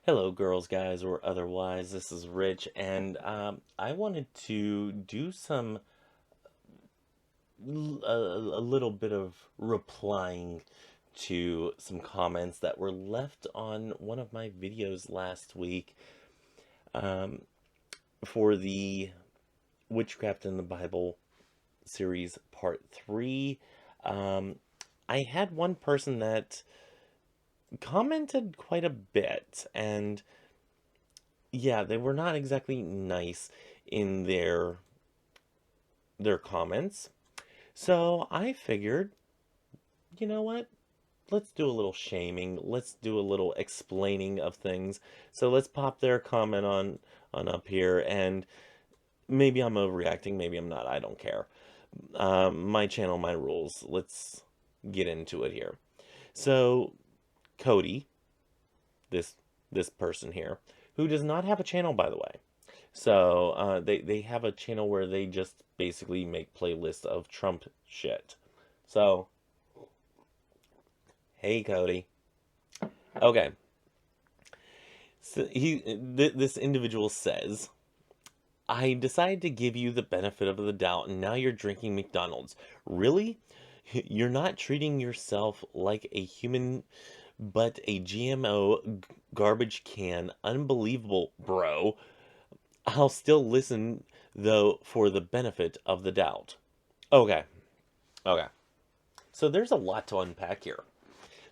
Hello, girls, guys, or otherwise. This is Rich, and I wanted to do a little bit of replying to some comments that were left on one of my videos last week um, for the Witchcraft in the Bible series part 3. Um, I had one person that commented quite a bit, and yeah, they were not exactly nice in their comments. So I figured, you know what? Let's do a little shaming. Let's do a little explaining of things. So let's pop their comment on up here, and maybe I'm overreacting, maybe I'm not. I don't care. My channel, my rules. Let's get into it here. So Cody, this this person here, who does not have a channel, by the way. So they have a channel where they just basically make playlists of Trump shit. So hey Cody. Okay. So this individual says, I decided to give you the benefit of the doubt, and now you're drinking McDonald's. Really? You're not treating yourself like a human, but a GMO garbage can. Unbelievable, bro. I'll still listen, though, for the benefit of the doubt. Okay, okay. So there's a lot to unpack here.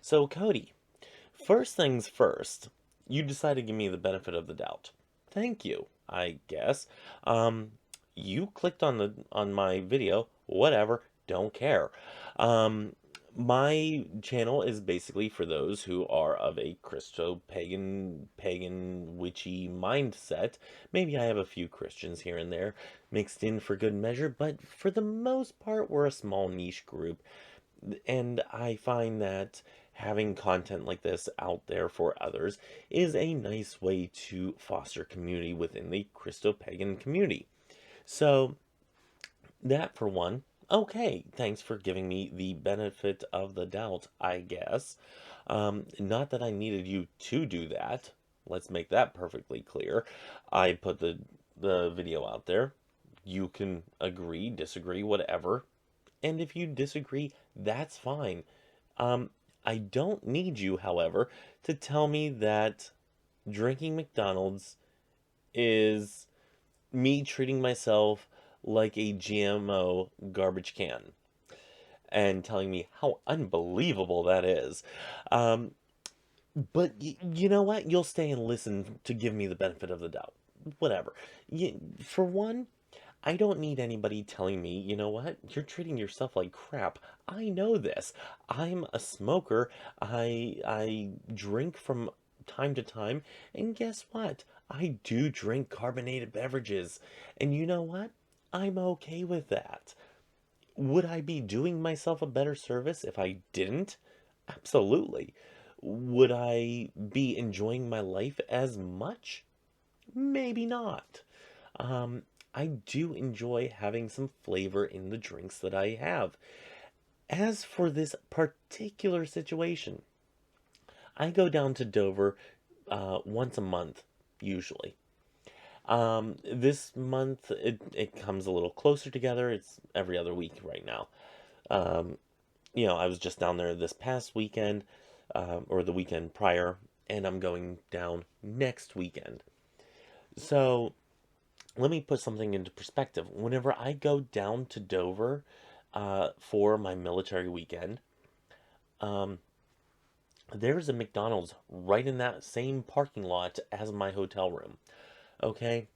So, Cody, first things first, you decided to give me the benefit of the doubt. Thank you, I guess. Um, you clicked on my video, whatever, don't care. Um, my channel is basically for those who are of a pagan, witchy mindset. Maybe I have a few Christians here and there mixed in for good measure, but for the most part, we're a small niche group. And I find that having content like this out there for others is a nice way to foster community within the Christo-Pagan community. So, that for one. Okay, thanks for giving me the benefit of the doubt, I guess. Not that I needed you to do that. Let's make that perfectly clear. I put the video out there. You can agree, disagree, whatever. And if you disagree, that's fine. Um, I don't need you, however, to tell me that drinking McDonald's is me treating myself like a GMO garbage can and telling me how unbelievable that is. Um, but you know what? You'll stay and listen to give me the benefit of the doubt. Whatever. For one, I don't need anybody telling me, you know what, you're treating yourself like crap. I know this. I'm a smoker. I drink from time to time, and guess what? I do drink carbonated beverages. And you know what? I'm okay with that. Would I be doing myself a better service if I didn't? Absolutely. Would I be enjoying my life as much? Maybe not. Um, I do enjoy having some flavor in the drinks that I have. As for this particular situation, I go down to Dover once a month, usually. This month it comes a little closer together. It's every other week right now. Um, I was just down there this past weekend, or the weekend prior, and I'm going down next weekend. So let me put something into perspective. Whenever I go down to Dover for my military weekend, um, there's a McDonald's right in that same parking lot as my hotel room. Okay?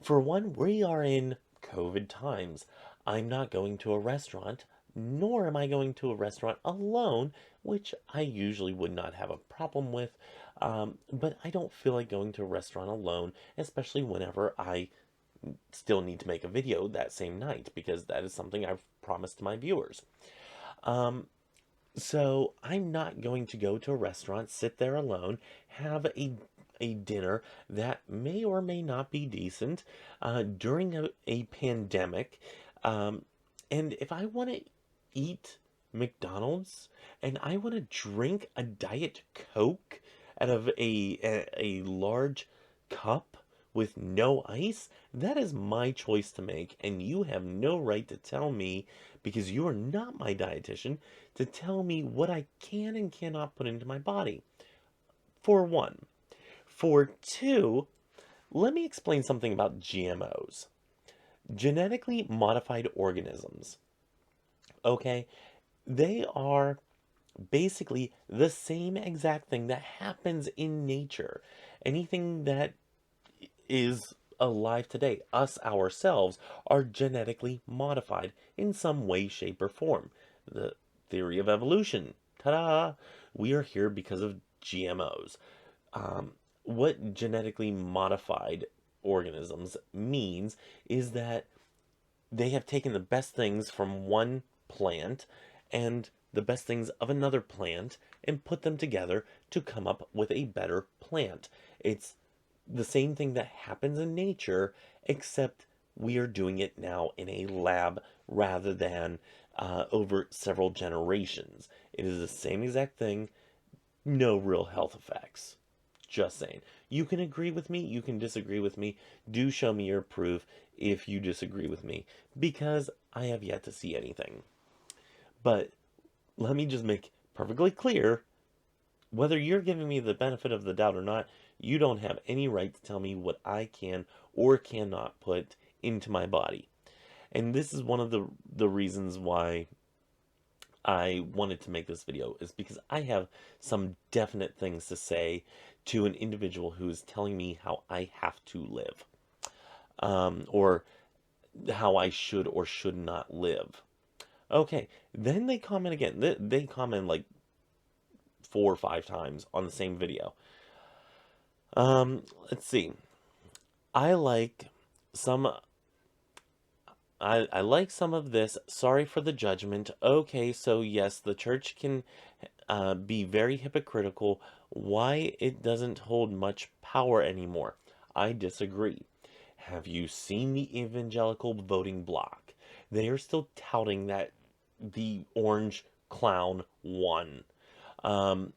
For one, we are in COVID times. I'm not going to a restaurant, nor am I going to a restaurant alone, which I usually would not have a problem with. But I don't feel like going to a restaurant alone, especially whenever I still need to make a video that same night, because that is something I've promised to my viewers. Um, so I'm not going to go to a restaurant, sit there alone, have a dinner that may or may not be decent during a pandemic. Um, and if I want to eat McDonald's and I want to drink a Diet Coke out of a large cup with no ice, that is my choice to make, and you have no right to tell me, because you are not my dietitian, to tell me what I can and cannot put into my body. For one. For two, let me explain something about GMOs. Genetically modified organisms. Okay? They are basically the same exact thing that happens in nature. Anything that is alive today, us ourselves, are genetically modified in some way, shape, or form. The theory of evolution. Ta-da! We are here because of GMOs. What genetically modified organisms means is that they have taken the best things from one plant and the best things of another plant and put them together to come up with a better plant. It's the same thing that happens in nature, except we are doing it now in a lab rather than over several generations. It is the same exact thing, no real health effects. Just saying. You can agree with me, you can disagree with me. Do show me your proof if you disagree with me, because I have yet to see anything. But let me just make perfectly clear, whether you're giving me the benefit of the doubt or not, you don't have any right to tell me what I can or cannot put into my body. And this is one of the reasons why I wanted to make this video, is because I have some definite things to say to an individual who is telling me how I have to live, or how I should or should not live. Okay, then they comment again. They comment like 4 or 5 times on the same video. Let's see. I like some I like some of this. Sorry for the judgment. Okay, so yes, the church can be very hypocritical. Why it doesn't hold much power anymore? I disagree. Have you seen the evangelical voting bloc? They are still touting that the orange clown won. Um,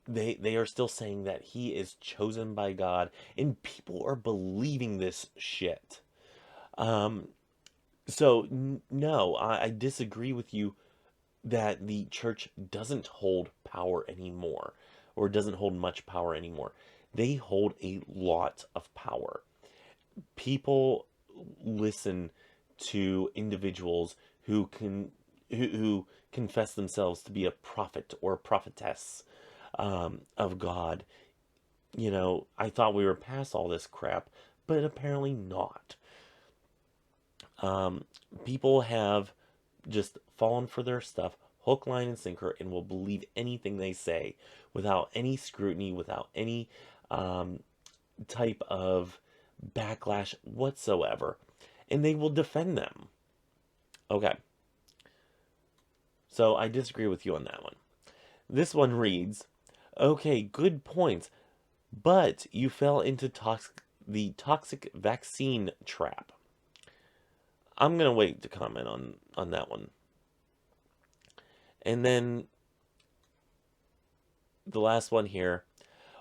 they are still saying that he is chosen by God, and people are believing this shit. Um, so no, I disagree with you that the church doesn't hold power anymore, or doesn't hold much power anymore. They hold a lot of power. People listen to individuals who confess themselves to be a prophet or a prophetess of God. You know, I thought we were past all this crap, but apparently not. People have just fallen for their stuff, hook, line, and sinker, and will believe anything they say without any scrutiny, without any type of backlash whatsoever. And they will defend them. Okay. So I disagree with you on that one. This one reads, okay, good points, but you fell into the toxic vaccine trap. I'm going to wait to comment on that one. And then the last one here.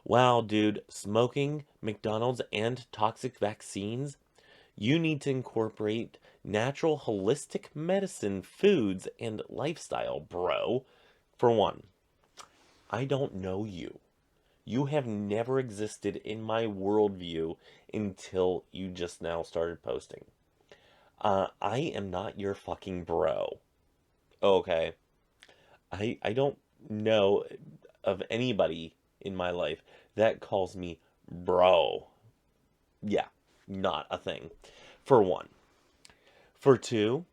Wow, dude, smoking, McDonald's, and toxic vaccines? You need to incorporate natural holistic medicine, foods, and lifestyle, bro. For one, I don't know you. You have never existed in my worldview until you just now started posting. I am not your fucking bro. Okay. I don't know of anybody in my life that calls me bro. Yeah, not a thing. For one. For two,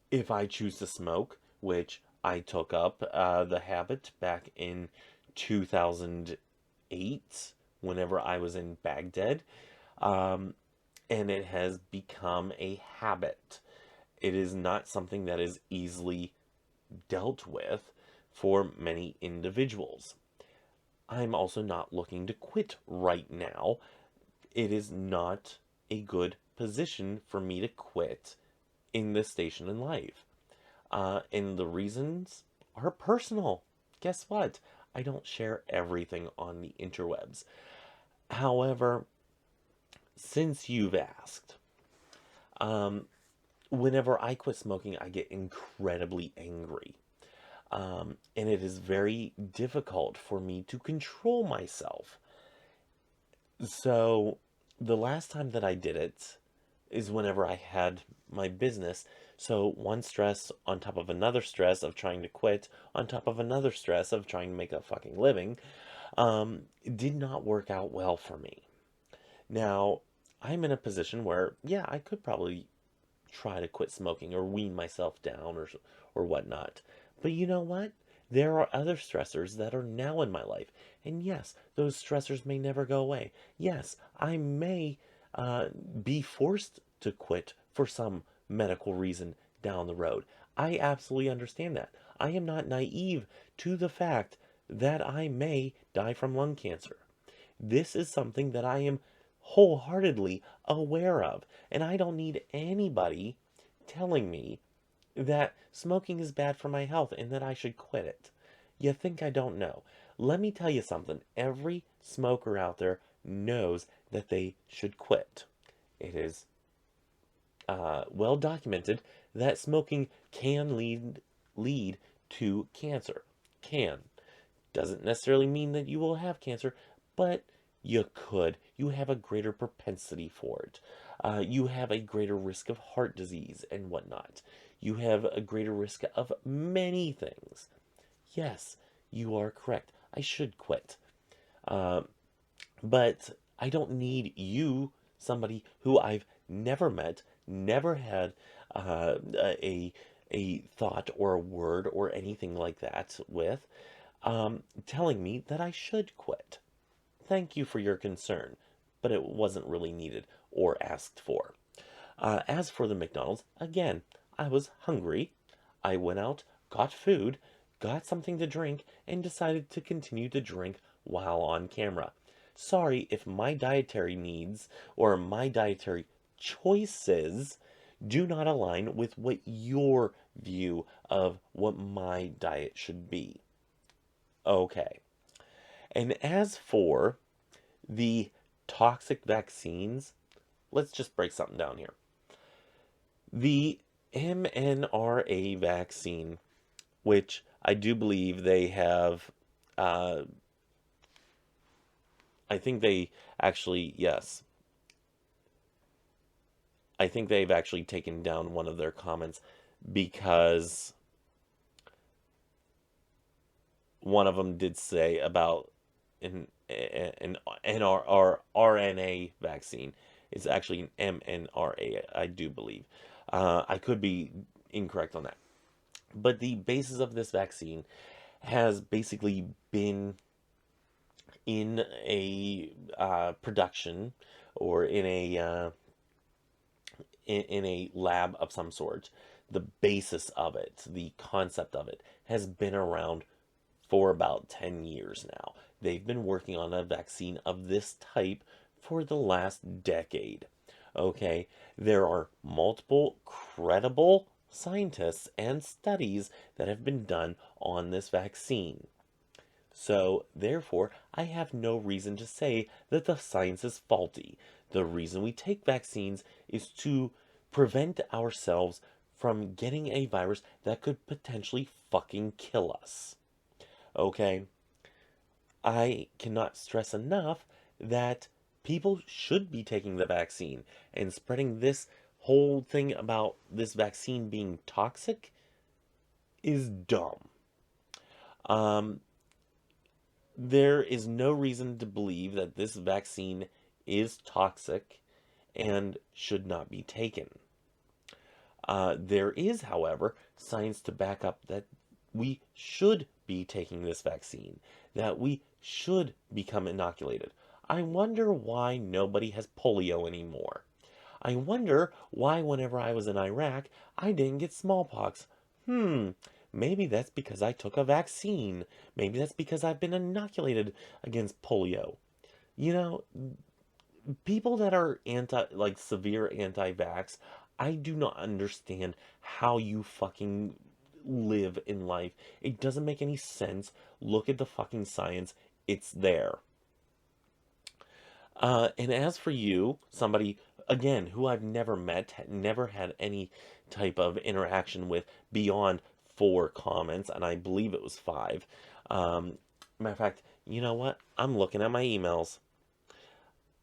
if I choose to smoke, which I took up the habit back in 2008, whenever I was in Baghdad, and it has become a habit. It is not something that is easily dealt with for many individuals. I'm also not looking to quit right now. It is not a good position for me to quit in this station in life. And the reasons are personal. Guess what? I don't share everything on the interwebs. However, since you've asked, um, whenever I quit smoking, I get incredibly angry. And it is very difficult for me to control myself. So, the last time that I did it is whenever I had my business. So, one stress on top of another stress of trying to quit, on top of another stress of trying to make a fucking living, it did not work out well for me. Now, I'm in a position where, yeah, I could probably try to quit smoking or wean myself down or whatnot. But you know what? There are other stressors that are now in my life. And yes, those stressors may never go away. Yes, I may uh, be forced to quit for some medical reason down the road. I absolutely understand that. I am not naive to the fact that I may die from lung cancer. This is something that I am wholeheartedly aware of, and I don't need anybody telling me that smoking is bad for my health and that I should quit it. You think I don't know? Let me tell you something. Every smoker out there knows that they should quit. It is well documented that smoking can lead to cancer. Can. Doesn't necessarily mean that you will have cancer, but you could. You have a greater propensity for it. You have a greater risk of heart disease and whatnot. You have a greater risk of many things. Yes, you are correct. I should quit. Uh, but I don't need you, somebody who I've never met, never had a a thought or a word or anything like that with, telling me that I should quit. Thank you for your concern, but it wasn't really needed or asked for. As for the McDonald's, again, I was hungry. I went out, got food, got something to drink, and decided to continue to drink while on camera. Sorry if my dietary needs or my dietary choices do not align with what your view of what my diet should be. Okay. And as for the toxic vaccines, let's just break something down here. The mRNA vaccine, which I do believe they have, uh, I think they actually, yes, I think they've actually taken down one of their comments because one of them did say about an RNA vaccine. It's actually an mRNA, I do believe. I could be incorrect on that. But the basis of this vaccine has basically been in a production or in a lab of some sort. The basis of it, the concept of it, has been around for about 10 years now. They've been working on a vaccine of this type for the last decade. Okay, there are multiple credible scientists and studies that have been done on this vaccine. So, therefore, I have no reason to say that the science is faulty. The reason we take vaccines is to prevent ourselves from getting a virus that could potentially fucking kill us. Okay? I cannot stress enough that people should be taking the vaccine, and spreading this whole thing about this vaccine being toxic is dumb. Um, there is no reason to believe that this vaccine is toxic and should not be taken. There is, however, science to back up that we should be taking this vaccine, that we should become inoculated. I wonder why nobody has polio anymore. I wonder why, whenever I was in Iraq, I didn't get smallpox. Maybe that's because I took a vaccine. Maybe that's because I've been inoculated against polio. You know, people that are like severe anti-vax, I do not understand how you fucking live in life. It doesn't make any sense. Look at the fucking science. It's there. And as for you, somebody, again, who I've never met, never had any type of interaction with beyond 4 comments, and I believe it was 5. Matter of fact, you know what? I'm looking at my emails.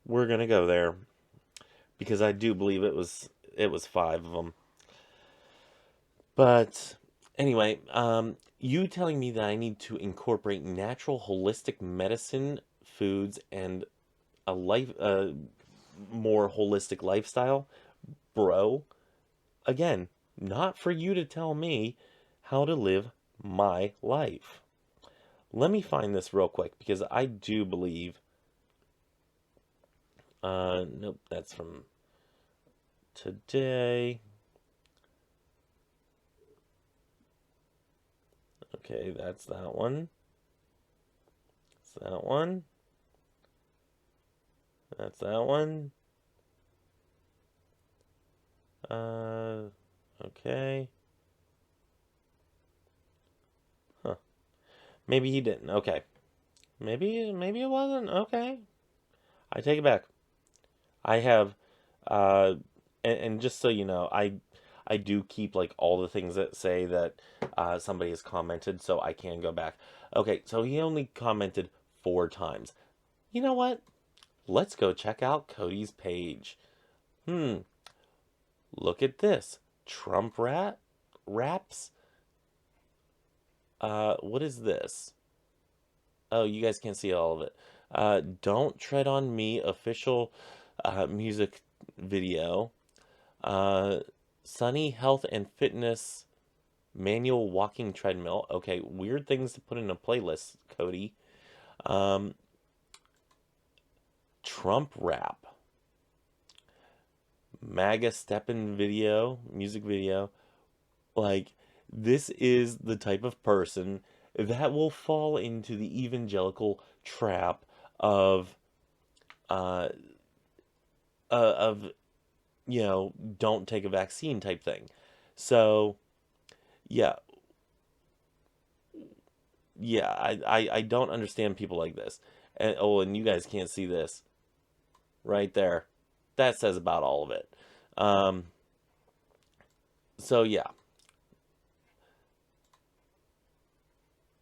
We're gonna go there because I do believe it was 5 of them. But anyway, you telling me that I need to incorporate natural holistic medicine, foods, and a more holistic lifestyle, bro. Again, not for you to tell me how to live my life. Let me find this real quick because I do believe. Nope, that's from today. Okay, that's that one. That's that one. That's that one. Okay. Huh. Maybe he didn't. Okay. Maybe it wasn't. Okay. I take it back. I have, uh, and just so you know, I do keep like all the things that say that somebody has commented, so I can go back. Okay, so he only commented 4 times. You know what? Let's go check out Cody's page. Hmm. Look at this. Trump raps. What is this? Oh, you guys can't see all of it. Don't Tread on Me official music video. Uh, Sunny Health and Fitness manual walking treadmill. Okay, weird things to put in a playlist, Cody. Um, Trump rap. MAGA steppin' video, music video. Like, this is the type of person that will fall into the evangelical trap of uh, of don't take a vaccine type thing. So yeah, yeah, I don't understand people like this. And oh, and you guys can't see this right there. That says about all of it. Um, so yeah,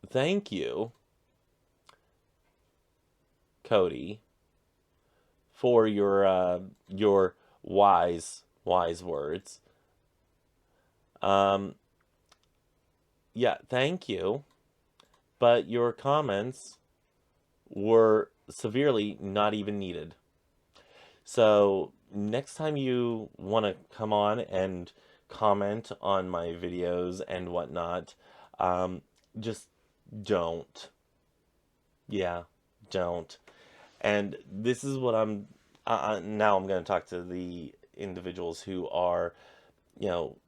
thank you, Cody, for your wise words. Um, yeah, thank you, but your comments were severely not even needed. So next time you want to come on and comment on my videos and whatnot, um, just don't. Yeah, don't. And this is what now I'm going to talk to the individuals who are,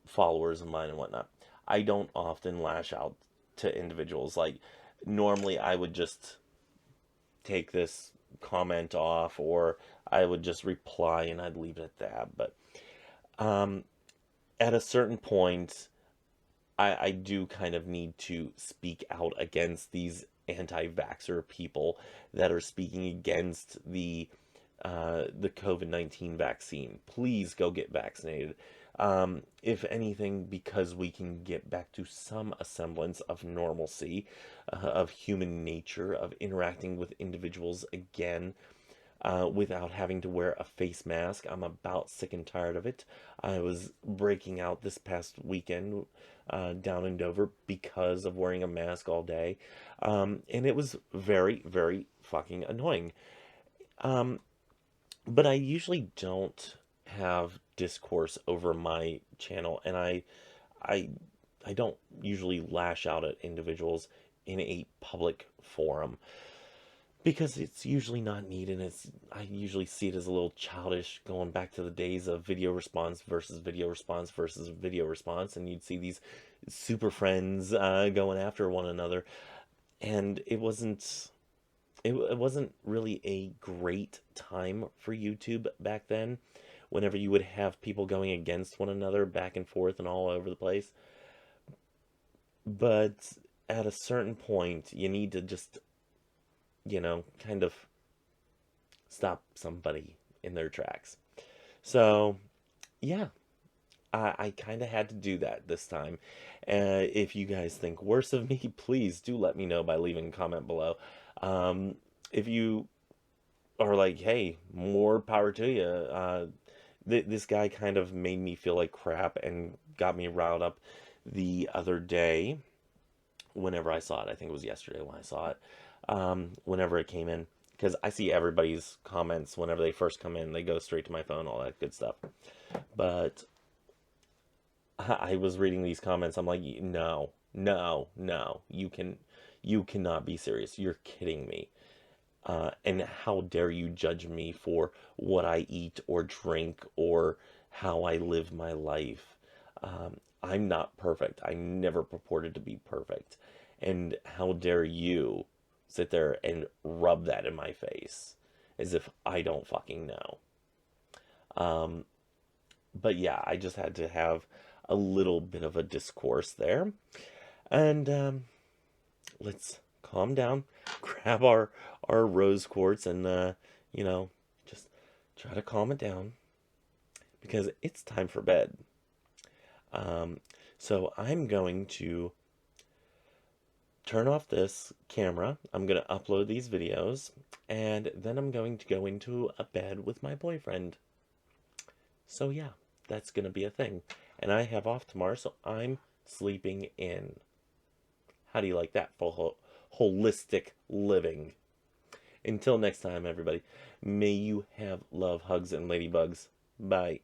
followers of mine and whatnot. I don't often lash out to individuals. Like, normally I would just take this comment off or I would just reply and I'd leave it at that. But um, at a certain point, I do kind of need to speak out against these anti-vaxxer people that are speaking against the COVID-19 vaccine. Please go get vaccinated. If anything, because we can get back to some semblance of normalcy, of human nature, of interacting with individuals again, without having to wear a face mask. I'm about sick and tired of it. I was breaking out this past weekend down in Dover because of wearing a mask all day. And it was very, very fucking annoying. Um, but I usually don't have discourse over my channel, and I, I don't usually lash out at individuals in a public forum because it's usually not needed. I usually see it as a little childish, going back to the days of video response versus video response versus video response, and you'd see these super friends going after one another, and it wasn't really a great time for YouTube back then. Whenever you would have people going against one another back and forth and all over the place. But at a certain point, you need to just, kind of stop somebody in their tracks. So, yeah, I kind of had to do that this time. If you guys think worse of me, please do let me know by leaving a comment below. Um, if you are like, hey, more power to you. This guy kind of made me feel like crap and got me riled up the other day whenever I saw it. I think it was yesterday when I saw it. Whenever it came in. Because I see everybody's comments whenever they first come in. They go straight to my phone, all that good stuff. But I was reading these comments. I'm like, no, no, no. You cannot be serious. You're kidding me. And how dare you judge me for what I eat or drink or how I live my life? I'm not perfect. I never purported to be perfect. And how dare you sit there and rub that in my face as if I don't fucking know. Um, but yeah, I just had to have a little bit of a discourse there. And let's calm down, grab our rose quartz, and you know, just try to calm it down because it's time for bed. Um, so I'm going to turn off this camera. I'm going to upload these videos, and then I'm going to go into a bed with my boyfriend. So yeah, that's going to be a thing. And I have off tomorrow, so I'm sleeping in. How do you like that for holistic living? Until next time, everybody, may you have love, hugs, and ladybugs. Bye.